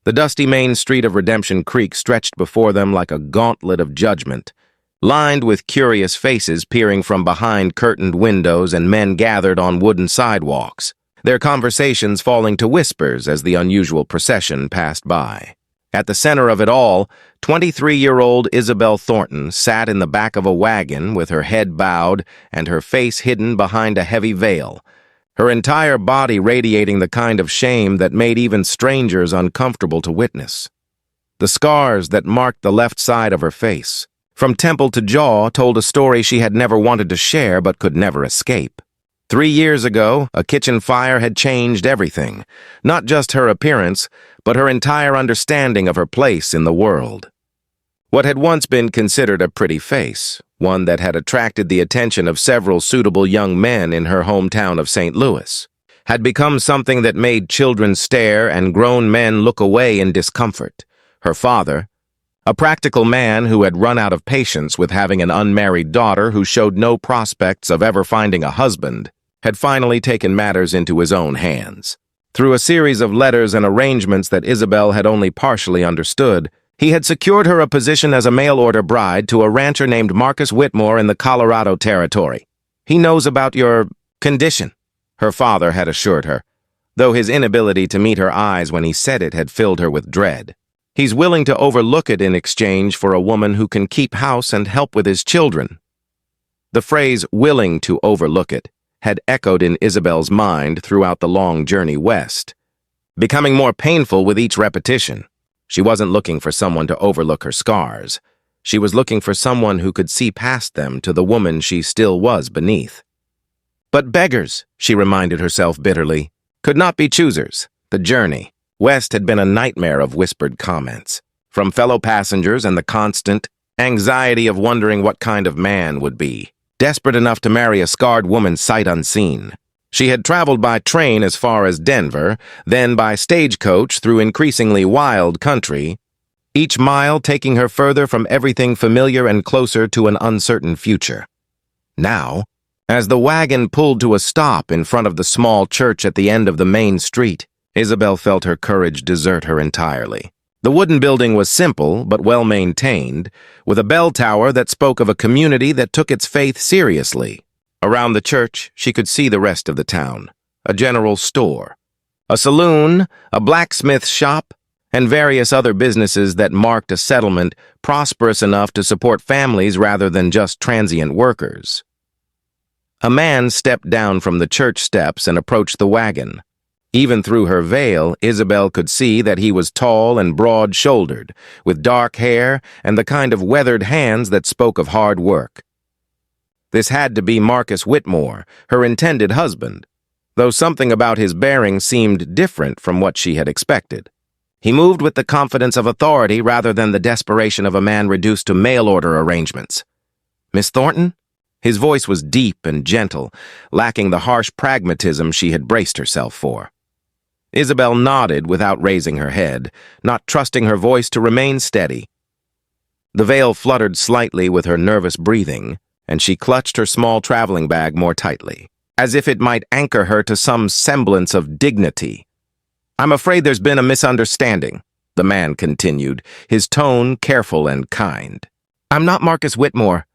The dusty main street of Redemption Creek stretched before them like a gauntlet of judgment, lined with curious faces peering from behind curtained windows and men gathered on wooden sidewalks, their conversations falling to whispers as the unusual procession passed by. At the center of it all, 23-year-old Isabel Thornton sat in the back of a wagon with her head bowed and her face hidden behind a heavy veil, her entire body radiating the kind of shame that made even strangers uncomfortable to witness. The scars that marked the left side of her face, from temple to jaw, told a story she had never wanted to share but could never escape. 3 years ago, a kitchen fire had changed everything, not just her appearance, but her entire understanding of her place in the world. What had once been considered a pretty face, one that had attracted the attention of several suitable young men in her hometown of St. Louis, had become something that made children stare and grown men look away in discomfort. Her father, a practical man who had run out of patience with having an unmarried daughter who showed no prospects of ever finding a husband, had finally taken matters into his own hands. Through a series of letters and arrangements that Isabel had only partially understood, he had secured her a position as a mail-order bride to a rancher named Marcus Whitmore in the Colorado Territory. "He knows about your condition," her father had assured her, though his inability to meet her eyes when he said it had filled her with dread. "He's willing to overlook it in exchange for a woman who can keep house and help with his children." The phrase "willing to overlook it" had echoed in Isabel's mind throughout the long journey west, becoming more painful with each repetition. She wasn't looking for someone to overlook her scars. She was looking for someone who could see past them to the woman she still was beneath. But beggars, she reminded herself bitterly, could not be choosers. The journey west had been a nightmare of whispered comments, from fellow passengers and the constant anxiety of wondering what kind of man would be, desperate enough to marry a scarred woman sight unseen. She had traveled by train as far as Denver, then by stagecoach through increasingly wild country, each mile taking her further from everything familiar and closer to an uncertain future. Now, as the wagon pulled to a stop in front of the small church at the end of the main street, Isabel felt her courage desert her entirely. The wooden building was simple but well-maintained, with a bell tower that spoke of a community that took its faith seriously. Around the church, she could see the rest of the town: a general store, a saloon, a blacksmith shop, and various other businesses that marked a settlement prosperous enough to support families rather than just transient workers. A man stepped down from the church steps and approached the wagon. Even through her veil, Isabel could see that he was tall and broad-shouldered, with dark hair and the kind of weathered hands that spoke of hard work. This had to be Marcus Whitmore, her intended husband, though something about his bearing seemed different from what she had expected. He moved with the confidence of authority rather than the desperation of a man reduced to mail-order arrangements. "Miss Thornton?" His voice was deep and gentle, lacking the harsh pragmatism she had braced herself for. Isabel nodded without raising her head, not trusting her voice to remain steady. The veil fluttered slightly with her nervous breathing, and she clutched her small traveling bag more tightly, as if it might anchor her to some semblance of dignity. "I'm afraid there's been a misunderstanding," the man continued, his tone careful and kind. "I'm not Marcus Whitmore.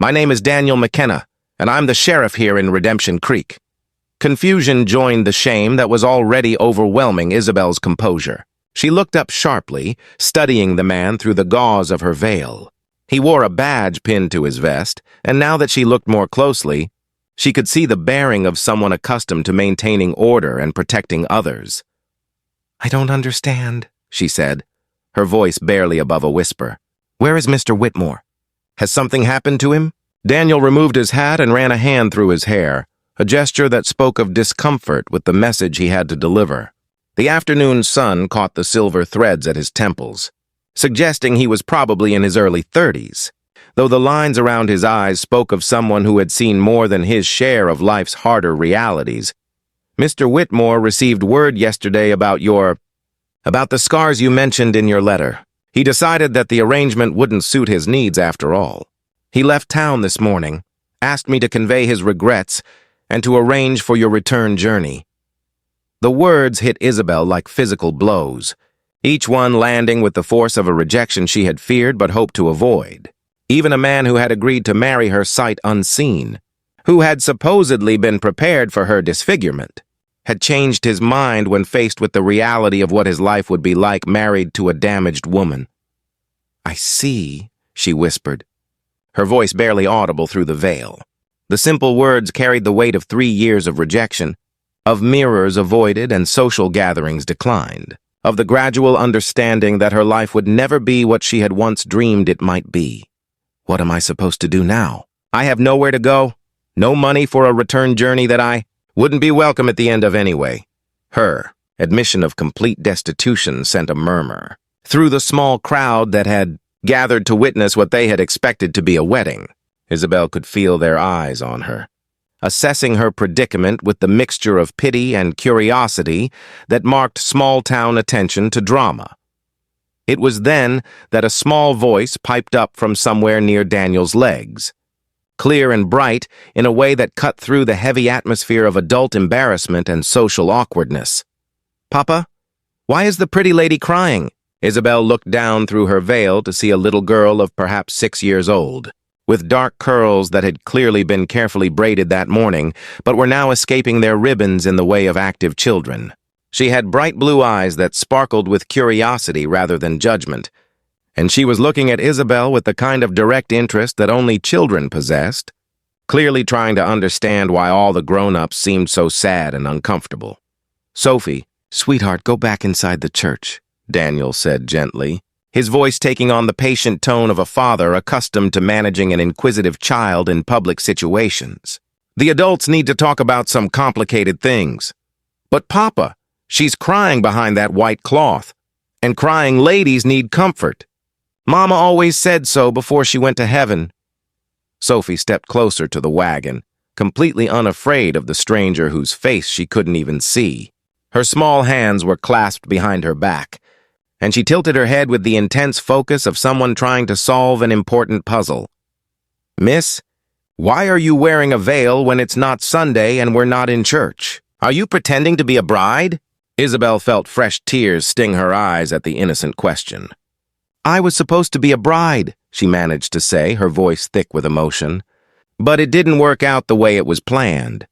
My name is Daniel McKenna, and I'm the sheriff here in Redemption Creek." Confusion joined the shame that was already overwhelming Isabel's composure. She looked up sharply, studying the man through the gauze of her veil. He wore a badge pinned to his vest, and now that she looked more closely, she could see the bearing of someone accustomed to maintaining order and protecting others. "I don't understand," she said, her voice barely above a whisper. "Where is Mr. Whitmore? Has something happened to him?" Daniel removed his hat and ran a hand through his hair, a gesture that spoke of discomfort with the message he had to deliver. The afternoon sun caught the silver threads at his temples, suggesting he was probably in his early 30s, though the lines around his eyes spoke of someone who had seen more than his share of life's harder realities. "Mr. Whitmore received word yesterday about the scars you mentioned in your letter. He decided that the arrangement wouldn't suit his needs after all. He left town this morning, asked me to convey his regrets, and to arrange for your return journey." The words hit Isabel like physical blows. each one landing with the force of a rejection she had feared but hoped to avoid. Even a man who had agreed to marry her sight unseen, who had supposedly been prepared for her disfigurement, had changed his mind when faced with the reality of what his life would be like married to a damaged woman. "I see," she whispered, her voice barely audible through the veil. The simple words carried the weight of 3 years of rejection, of mirrors avoided and social gatherings declined, of the gradual understanding that her life would never be what she had once dreamed it might be. "What am I supposed to do now? I have nowhere to go, no money for a return journey that I wouldn't be welcome at the end of anyway." Her admission of complete destitution sent a murmur through the small crowd that had gathered to witness what they had expected to be a wedding. Isabel could feel their eyes on her, assessing her predicament with the mixture of pity and curiosity that marked small-town attention to drama. It was then that a small voice piped up from somewhere near Daniel's legs, clear and bright in a way that cut through the heavy atmosphere of adult embarrassment and social awkwardness. "Papa, why is the pretty lady crying?" Isabel looked down through her veil to see a little girl of perhaps 6 years old, with dark curls that had clearly been carefully braided that morning, but were now escaping their ribbons in the way of active children. She had bright blue eyes that sparkled with curiosity rather than judgment, and she was looking at Isabel with the kind of direct interest that only children possessed, clearly trying to understand why all the grown-ups seemed so sad and uncomfortable. "Sophie, sweetheart, go back inside the church," Daniel said gently, his voice taking on the patient tone of a father accustomed to managing an inquisitive child in public situations. "The adults need to talk about some complicated things." "But Papa, she's crying behind that white cloth, and crying ladies need comfort. Mama always said so before she went to heaven." Sophie stepped closer to the wagon, completely unafraid of the stranger whose face she couldn't even see. Her small hands were clasped behind her back, and she tilted her head with the intense focus of someone trying to solve an important puzzle. "Miss, why are you wearing a veil when it's not Sunday and we're not in church? Are you pretending to be a bride?" Isabel felt fresh tears sting her eyes at the innocent question. "I was supposed to be a bride," she managed to say, her voice thick with emotion. "But it didn't work out the way it was planned."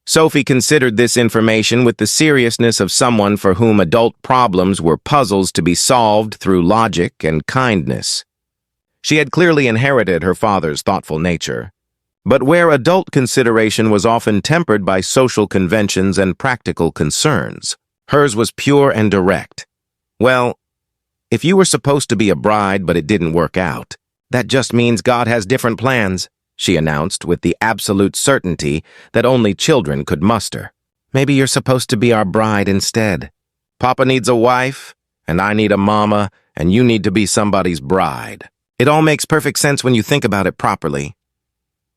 Sophie considered this information with the seriousness of someone for whom adult problems were puzzles to be solved through logic and kindness. She had clearly inherited her father's thoughtful nature, but where adult consideration was often tempered by social conventions and practical concerns, hers was pure and direct. "Well, if you were supposed to be a bride but it didn't work out, that just means God has different plans," she announced with the absolute certainty that only children could muster. "Maybe you're supposed to be our bride instead. Papa needs a wife, and I need a mama, and you need to be somebody's bride. It all makes perfect sense when you think about it properly."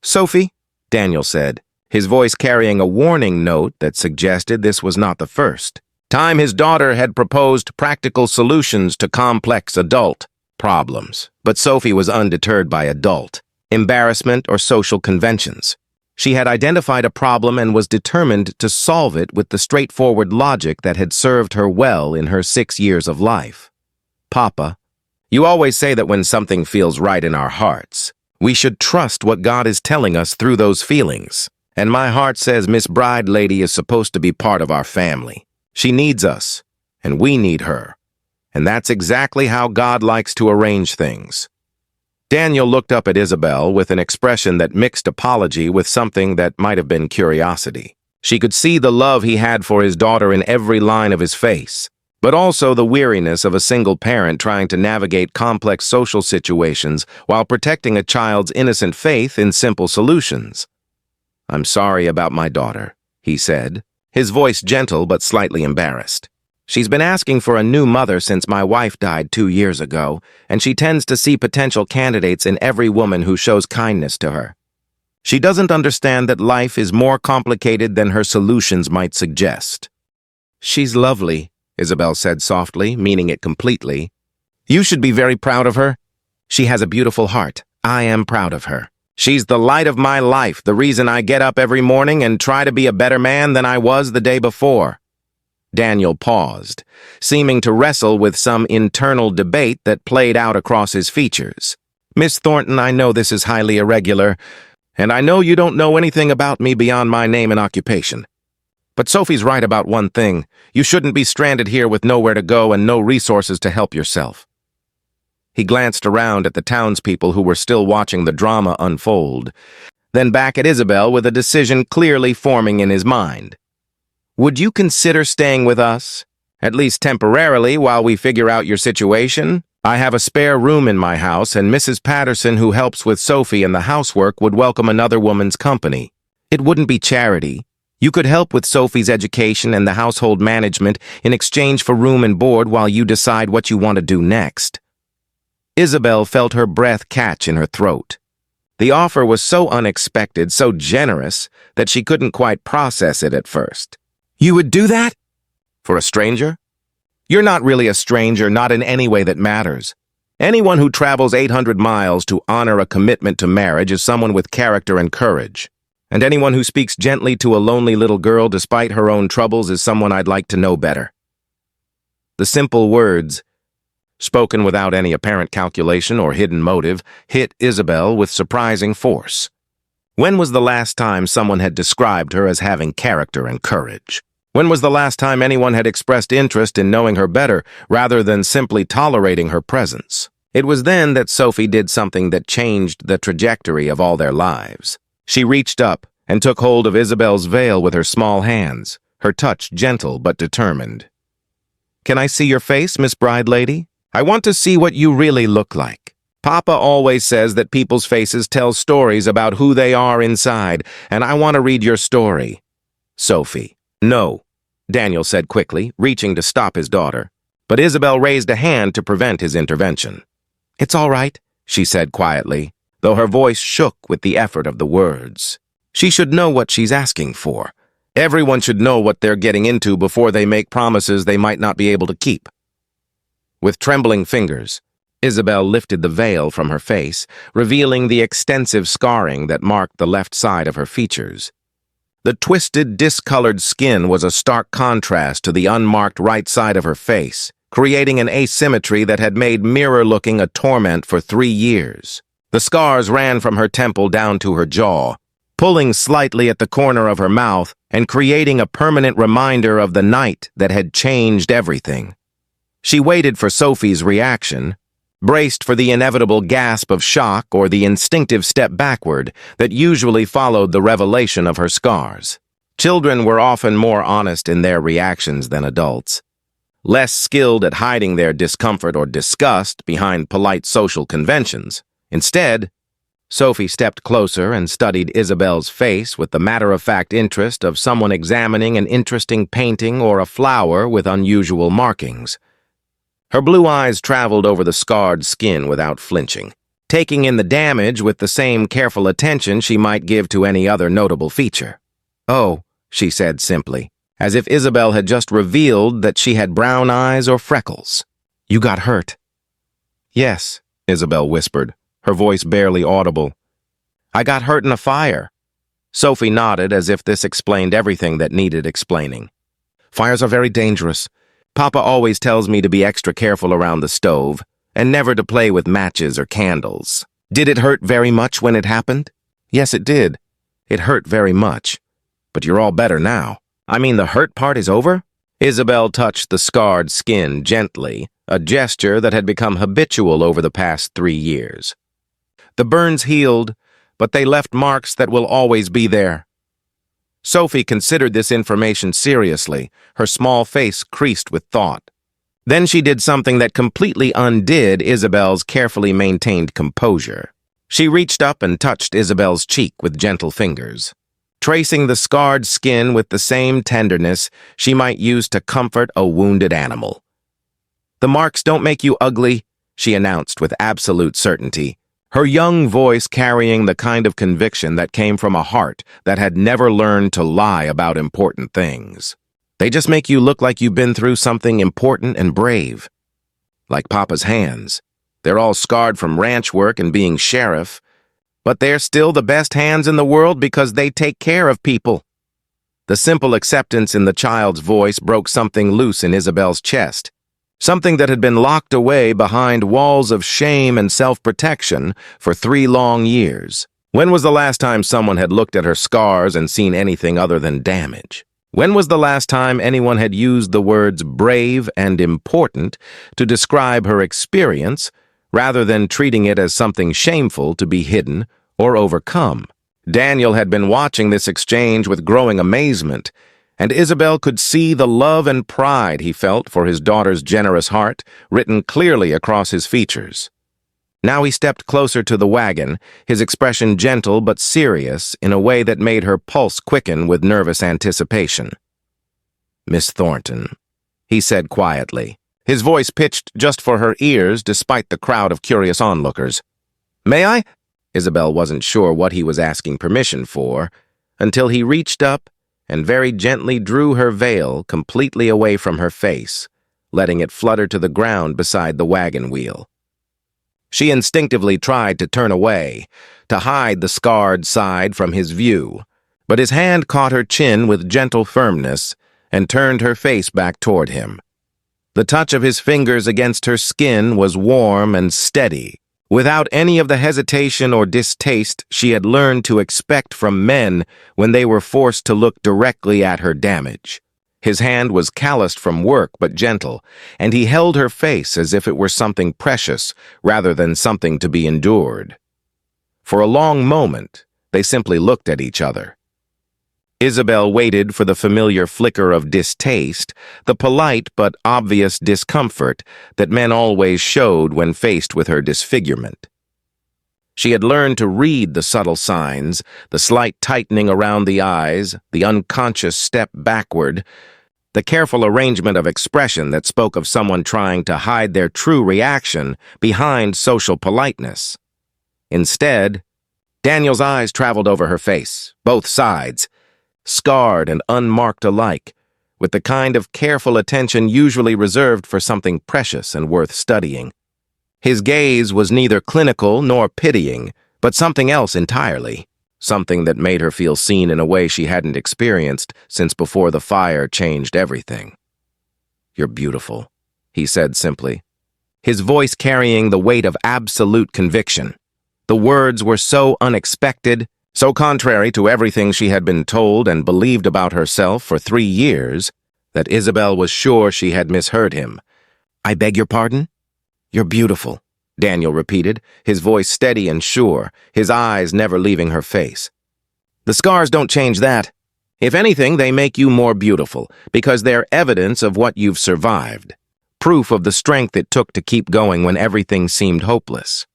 "Sophie," Daniel said, his voice carrying a warning note that suggested this was not the first time his daughter had proposed practical solutions to complex adult problems. But Sophie was undeterred by adult embarrassment or social conventions. She had identified a problem and was determined to solve it with the straightforward logic that had served her well in her 6 years of life. "Papa, you always say that when something feels right in our hearts, we should trust what God is telling us through those feelings. And my heart says Miss Bride Lady is supposed to be part of our family. She needs us, and we need her. And that's exactly how God likes to arrange things." Daniel looked up at Isabel with an expression that mixed apology with something that might have been curiosity. She could see the love he had for his daughter in every line of his face, but also the weariness of a single parent trying to navigate complex social situations while protecting a child's innocent faith in simple solutions. "I'm sorry about my daughter," he said, his voice gentle but slightly embarrassed. "She's been asking for a new mother since my wife died 2 years ago, and she tends to see potential candidates in every woman who shows kindness to her. She doesn't understand that life is more complicated than her solutions might suggest." "She's lovely," Isabel said softly, meaning it completely. "You should be very proud of her. She has a beautiful heart. I am proud of her. She's the light of my life, the reason I get up every morning and try to be a better man than I was the day before." Daniel paused, seeming to wrestle with some internal debate that played out across his features. "Miss Thornton, I know this is highly irregular, and I know you don't know anything about me beyond my name and occupation. But Sophie's right about one thing. You shouldn't be stranded here with nowhere to go and no resources to help yourself." He glanced around at the townspeople who were still watching the drama unfold, then back at Isabel with a decision clearly forming in his mind. "Would you consider staying with us, at least temporarily, while we figure out your situation? I have a spare room in my house, and Mrs. Patterson, who helps with Sophie and the housework, would welcome another woman's company. It wouldn't be charity. You could help with Sophie's education and the household management in exchange for room and board while you decide what you want to do next." Isabel felt her breath catch in her throat. The offer was so unexpected, so generous, that she couldn't quite process it at first. "You would do that? For a stranger? You're not really a stranger, not in any way that matters. Anyone who travels 800 miles to honor a commitment to marriage is someone with character and courage. And anyone who speaks gently to a lonely little girl despite her own troubles is someone I'd like to know better." The simple words, spoken without any apparent calculation or hidden motive, hit Isabel with surprising force. When was the last time someone had described her as having character and courage? When was the last time anyone had expressed interest in knowing her better rather than simply tolerating her presence? It was then that Sophie did something that changed the trajectory of all their lives. She reached up and took hold of Isabel's veil with her small hands, her touch gentle but determined. "Can I see your face, Miss Bride Lady? I want to see what you really look like. Papa always says that people's faces tell stories about who they are inside, and I want to read your story." "Sophie." "No," Daniel said quickly, reaching to stop his daughter. But Isabel raised a hand to prevent his intervention. "It's all right," she said quietly, though her voice shook with the effort of the words. She should know what she's asking for. Everyone should know what they're getting into before they make promises they might not be able to keep. With trembling fingers, Isabel lifted the veil from her face, revealing the extensive scarring that marked the left side of her features. The twisted, discolored skin was a stark contrast to the unmarked right side of her face, creating an asymmetry that had made mirror-looking a torment for 3 years. The scars ran from her temple down to her jaw, pulling slightly at the corner of her mouth and creating a permanent reminder of the night that had changed everything. She waited for Sophie's reaction, braced for the inevitable gasp of shock or the instinctive step backward that usually followed the revelation of her scars. Children were often more honest in their reactions than adults, less skilled at hiding their discomfort or disgust behind polite social conventions. Instead, Sophie stepped closer and studied Isabel's face with the matter-of-fact interest of someone examining an interesting painting or a flower with unusual markings. Her blue eyes traveled over the scarred skin without flinching, taking in the damage with the same careful attention she might give to any other notable feature. "Oh," she said simply, as if Isabel had just revealed that she had brown eyes or freckles. "You got hurt." "Yes," Isabel whispered, her voice barely audible. "I got hurt in a fire." Sophie nodded as if this explained everything that needed explaining. "Fires are very dangerous. Papa always tells me to be extra careful around the stove and never to play with matches or candles." "Did it hurt very much when it happened?" "Yes, it did. It hurt very much. But you're all better now." "I mean, the hurt part is over?" Isabel touched the scarred skin gently, a gesture that had become habitual over the past 3 years. "The burns healed, but they left marks that will always be there." Sophie considered this information seriously, her small face creased with thought. Then she did something that completely undid Isabel's carefully maintained composure. She reached up and touched Isabel's cheek with gentle fingers, tracing the scarred skin with the same tenderness she might use to comfort a wounded animal. "The marks don't make you ugly," she announced with absolute certainty, her young voice carrying the kind of conviction that came from a heart that had never learned to lie about important things. "They just make you look like you've been through something important and brave. Like Papa's hands. They're all scarred from ranch work and being sheriff, but they're still the best hands in the world because they take care of people." The simple acceptance in the child's voice broke something loose in Isabel's chest, something that had been locked away behind walls of shame and self-protection for 3 long years. When was the last time someone had looked at her scars and seen anything other than damage? When was the last time anyone had used the words brave and important to describe her experience, rather than treating it as something shameful to be hidden or overcome? Daniel had been watching this exchange with growing amazement, and Isabel could see the love and pride he felt for his daughter's generous heart written clearly across his features. Now he stepped closer to the wagon, his expression gentle but serious in a way that made her pulse quicken with nervous anticipation. "Miss Thornton," he said quietly, his voice pitched just for her ears despite the crowd of curious onlookers. "May I?" Isabel wasn't sure what he was asking permission for, until he reached up and very gently drew her veil completely away from her face, letting it flutter to the ground beside the wagon wheel. She instinctively tried to turn away, to hide the scarred side from his view, but his hand caught her chin with gentle firmness and turned her face back toward him. The touch of his fingers against her skin was warm and steady, without any of the hesitation or distaste she had learned to expect from men when they were forced to look directly at her damage. His hand was calloused from work but gentle, and he held her face as if it were something precious rather than something to be endured. For a long moment, they simply looked at each other. Isabel waited for the familiar flicker of distaste, the polite but obvious discomfort that men always showed when faced with her disfigurement. She had learned to read the subtle signs, the slight tightening around the eyes, the unconscious step backward, the careful arrangement of expression that spoke of someone trying to hide their true reaction behind social politeness. Instead, Daniel's eyes traveled over her face, both sides, scarred and unmarked alike, with the kind of careful attention usually reserved for something precious and worth studying. His gaze was neither clinical nor pitying, but something else entirely, something that made her feel seen in a way she hadn't experienced since before the fire changed everything. "You're beautiful," he said simply, his voice carrying the weight of absolute conviction. The words were so unexpected, so contrary to everything she had been told and believed about herself for 3 years, that Isabel was sure she had misheard him. "I beg your pardon?" "You're beautiful," Daniel repeated, his voice steady and sure, his eyes never leaving her face. "The scars don't change that. If anything, they make you more beautiful, because they're evidence of what you've survived, proof of the strength it took to keep going when everything seemed hopeless."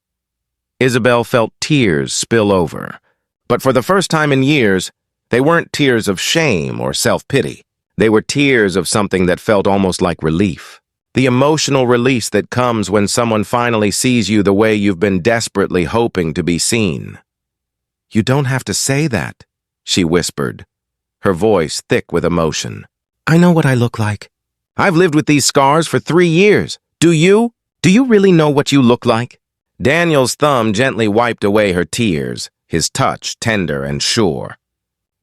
Isabel felt tears spill over, but for the first time in years, they weren't tears of shame or self-pity. They were tears of something that felt almost like relief. The emotional release that comes when someone finally sees you the way you've been desperately hoping to be seen. "You don't have to say that," she whispered, her voice thick with emotion. "I know what I look like. I've lived with these scars for 3 years. Do you? Do you really know what you look like?" Daniel's thumb gently wiped away her tears, his touch tender and sure.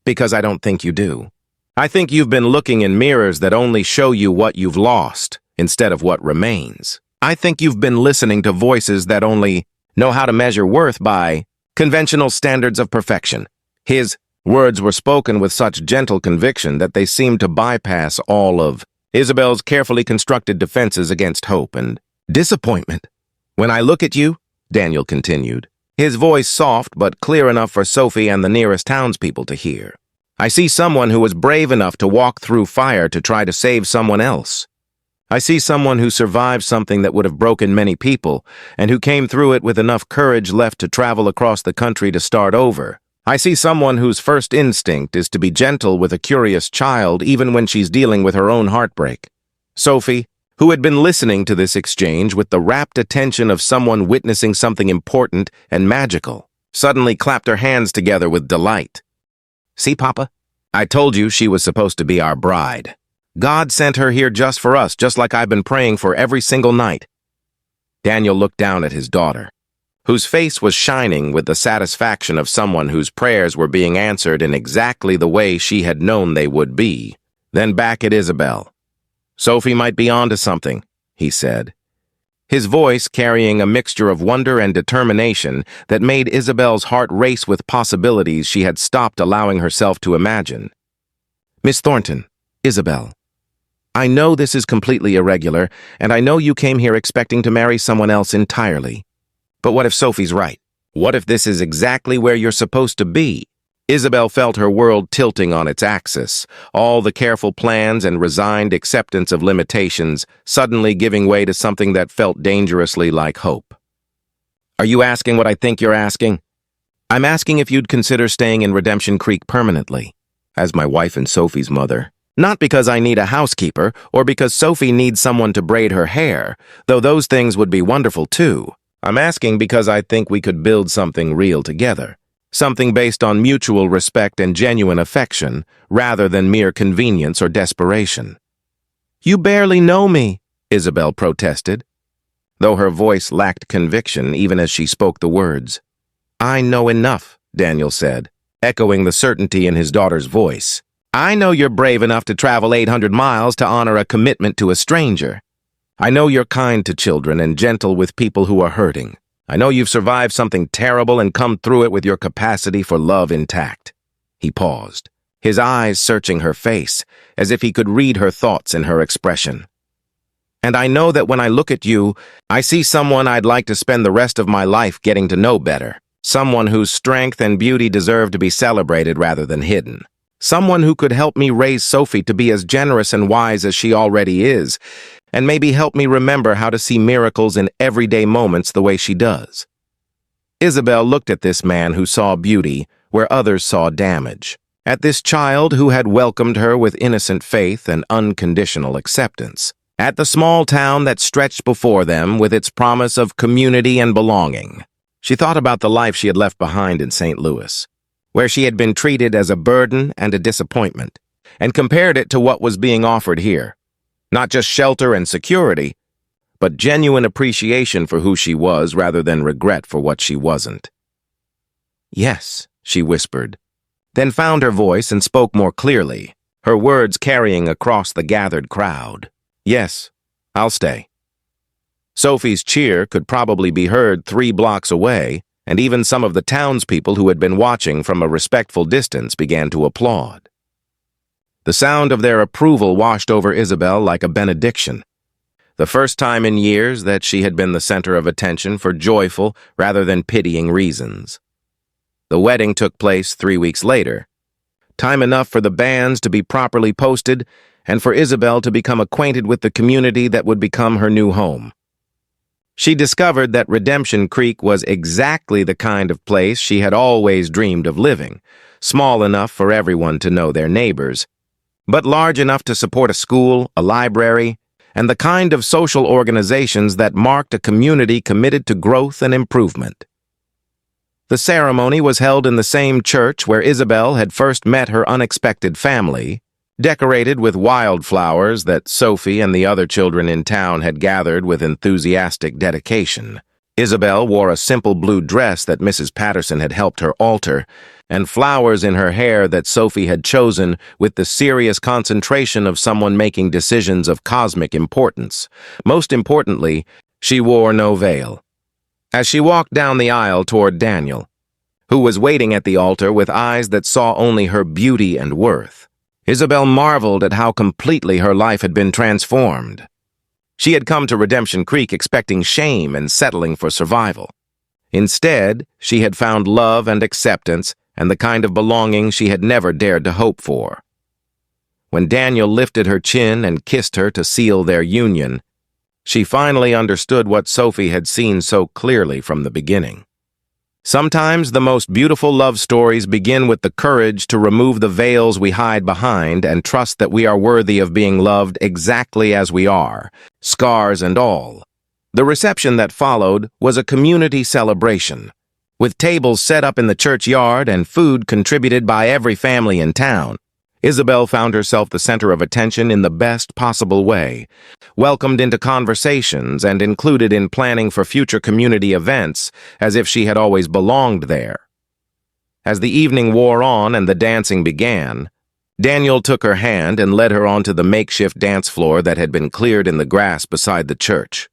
"Because I don't think you do. I think you've been looking in mirrors that only show you what you've lost, instead of what remains. I think you've been listening to voices that only know how to measure worth by conventional standards of perfection." His words were spoken with such gentle conviction that they seemed to bypass all of Isabel's carefully constructed defenses against hope and disappointment. "When I look at you," Daniel continued, his voice soft but clear enough for Sophie and the nearest townspeople to hear, "I see someone who was brave enough to walk through fire to try to save someone else. I see someone who survived something that would have broken many people, and who came through it with enough courage left to travel across the country to start over. I see someone whose first instinct is to be gentle with a curious child even when she's dealing with her own heartbreak." Sophie, who had been listening to this exchange with the rapt attention of someone witnessing something important and magical, suddenly clapped her hands together with delight. "See, Papa? I told you she was supposed to be our bride. God sent her here just for us, just like I've been praying for every single night." Daniel looked down at his daughter. whose face was shining with the satisfaction of someone whose prayers were being answered in exactly the way she had known they would be. Then back at Isabel. "Sophie might be onto something," he said, his voice carrying a mixture of wonder and determination that made Isabel's heart race with possibilities she had stopped allowing herself to imagine. "Miss Thornton, Isabel, I know this is completely irregular, and I know you came here expecting to marry someone else entirely. But what if Sophie's right? What if this is exactly where you're supposed to be?" Isabel felt her world tilting on its axis, all the careful plans and resigned acceptance of limitations suddenly giving way to something that felt dangerously like hope. "Are you asking what I think you're asking? I'm asking if you'd consider staying in Redemption Creek permanently, as my wife and Sophie's mother. Not because I need a housekeeper or because Sophie needs someone to braid her hair, though those things would be wonderful too. I'm asking because I think we could build something real together. Something based on mutual respect and genuine affection, rather than mere convenience or desperation." "You barely know me," Isabel protested, though her voice lacked conviction even as she spoke the words. "I know enough," Daniel said, echoing the certainty in his daughter's voice. "I know you're brave enough to travel 800 miles to honor a commitment to a stranger. I know you're kind to children and gentle with people who are hurting. I know you've survived something terrible and come through it with your capacity for love intact." He paused, his eyes searching her face, as if he could read her thoughts in her expression. "And I know that when I look at you, I see someone I'd like to spend the rest of my life getting to know better. Someone whose strength and beauty deserve to be celebrated rather than hidden. Someone who could help me raise Sophie to be as generous and wise as she already is, and maybe help me remember how to see miracles in everyday moments the way she does." Isabel looked at this man who saw beauty where others saw damage, at this child who had welcomed her with innocent faith and unconditional acceptance, at the small town that stretched before them with its promise of community and belonging. She thought about the life she had left behind in St. Louis, where she had been treated as a burden and a disappointment, and compared it to what was being offered here. Not just shelter and security, but genuine appreciation for who she was rather than regret for what she wasn't. "Yes," she whispered, then found her voice and spoke more clearly, her words carrying across the gathered crowd. "Yes, I'll stay." Sophie's cheer could probably be heard 3 blocks away, and even some of the townspeople who had been watching from a respectful distance began to applaud. The sound of their approval washed over Isabel like a benediction. The first time in years that she had been the center of attention for joyful rather than pitying reasons. The wedding took place 3 weeks later, time enough for the banns to be properly posted and for Isabel to become acquainted with the community that would become her new home. She discovered that Redemption Creek was exactly the kind of place she had always dreamed of living, small enough for everyone to know their neighbors, but large enough to support a school, a library, and the kind of social organizations that marked a community committed to growth and improvement. The ceremony was held in the same church where Isabel had first met her unexpected family, decorated with wildflowers that Sophie and the other children in town had gathered with enthusiastic dedication. Isabel wore a simple blue dress that Mrs. Patterson had helped her alter, and flowers in her hair that Sophie had chosen with the serious concentration of someone making decisions of cosmic importance. Most importantly, she wore no veil. As she walked down the aisle toward Daniel, who was waiting at the altar with eyes that saw only her beauty and worth, Isabel marveled at how completely her life had been transformed. She had come to Redemption Creek expecting shame and settling for survival. Instead, she had found love and acceptance and the kind of belonging she had never dared to hope for. When Daniel lifted her chin and kissed her to seal their union, she finally understood what Sophie had seen so clearly from the beginning. Sometimes the most beautiful love stories begin with the courage to remove the veils we hide behind and trust that we are worthy of being loved exactly as we are, scars and all. The reception that followed was a community celebration, with tables set up in the churchyard and food contributed by every family in town. Isabel found herself the center of attention in the best possible way, welcomed into conversations and included in planning for future community events as if she had always belonged there. As the evening wore on and the dancing began, Daniel took her hand and led her onto the makeshift dance floor that had been cleared in the grass beside the church.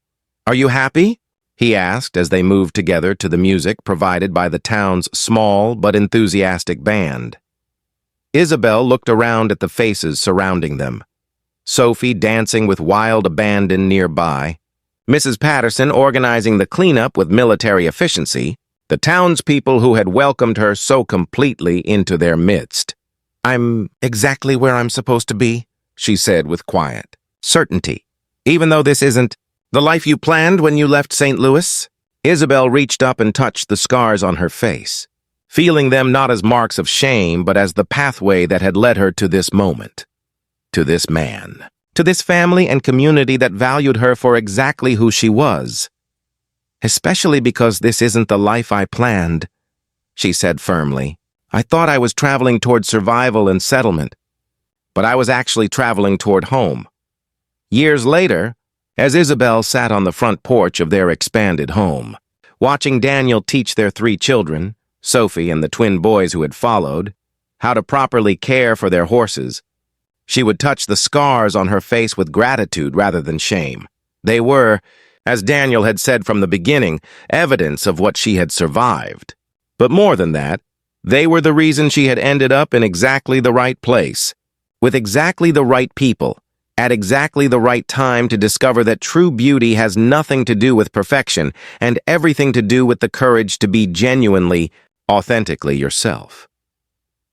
"Are you happy?" he asked as they moved together to the music provided by the town's small but enthusiastic band. Isabel looked around at the faces surrounding them. Sophie dancing with wild abandon nearby, Mrs. Patterson organizing the cleanup with military efficiency, the townspeople who had welcomed her so completely into their midst. "I'm exactly where I'm supposed to be," she said with quiet certainty. "Even though this isn't the life you planned when you left St. Louis?" Isabel reached up and touched the scars on her face, feeling them not as marks of shame but as the pathway that had led her to this moment, to this man, to this family and community that valued her for exactly who she was. "Especially because this isn't the life I planned," she said firmly. "I thought I was traveling toward survival and settlement, but I was actually traveling toward home." Years later, as Isabel sat on the front porch of their expanded home, watching Daniel teach their 3 children, Sophie and the twin boys who had followed, how to properly care for their horses, she would touch the scars on her face with gratitude rather than shame. They were, as Daniel had said from the beginning, evidence of what she had survived. But more than that, they were the reason she had ended up in exactly the right place, with exactly the right people, at exactly the right time to discover that true beauty has nothing to do with perfection and everything to do with the courage to be genuinely, authentically yourself.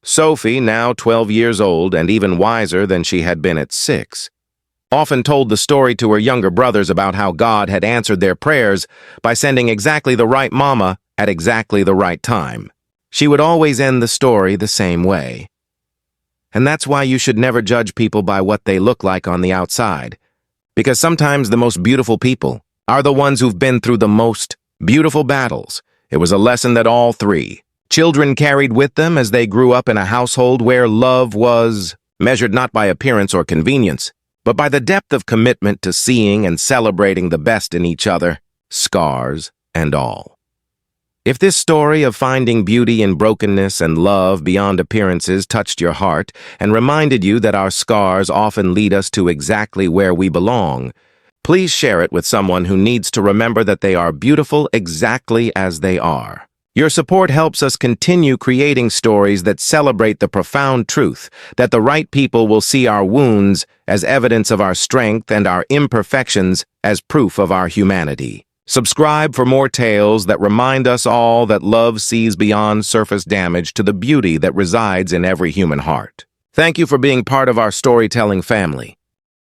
Sophie, now 12 years old and even wiser than she had been at 6, often told the story to her younger brothers about how God had answered their prayers by sending exactly the right mama at exactly the right time. She would always end the story the same way. And that's why you should never judge people by what they look like on the outside, because sometimes the most beautiful people are the ones who've been through the most beautiful battles. It was a lesson that all 3 children carried with them as they grew up in a household where love was measured not by appearance or convenience, but by the depth of commitment to seeing and celebrating the best in each other, scars and all. If this story of finding beauty in brokenness and love beyond appearances touched your heart and reminded you that our scars often lead us to exactly where we belong, please share it with someone who needs to remember that they are beautiful exactly as they are. Your support helps us continue creating stories that celebrate the profound truth that the right people will see our wounds as evidence of our strength and our imperfections as proof of our humanity. Subscribe for more tales that remind us all that love sees beyond surface damage to the beauty that resides in every human heart. Thank you for being part of our storytelling family.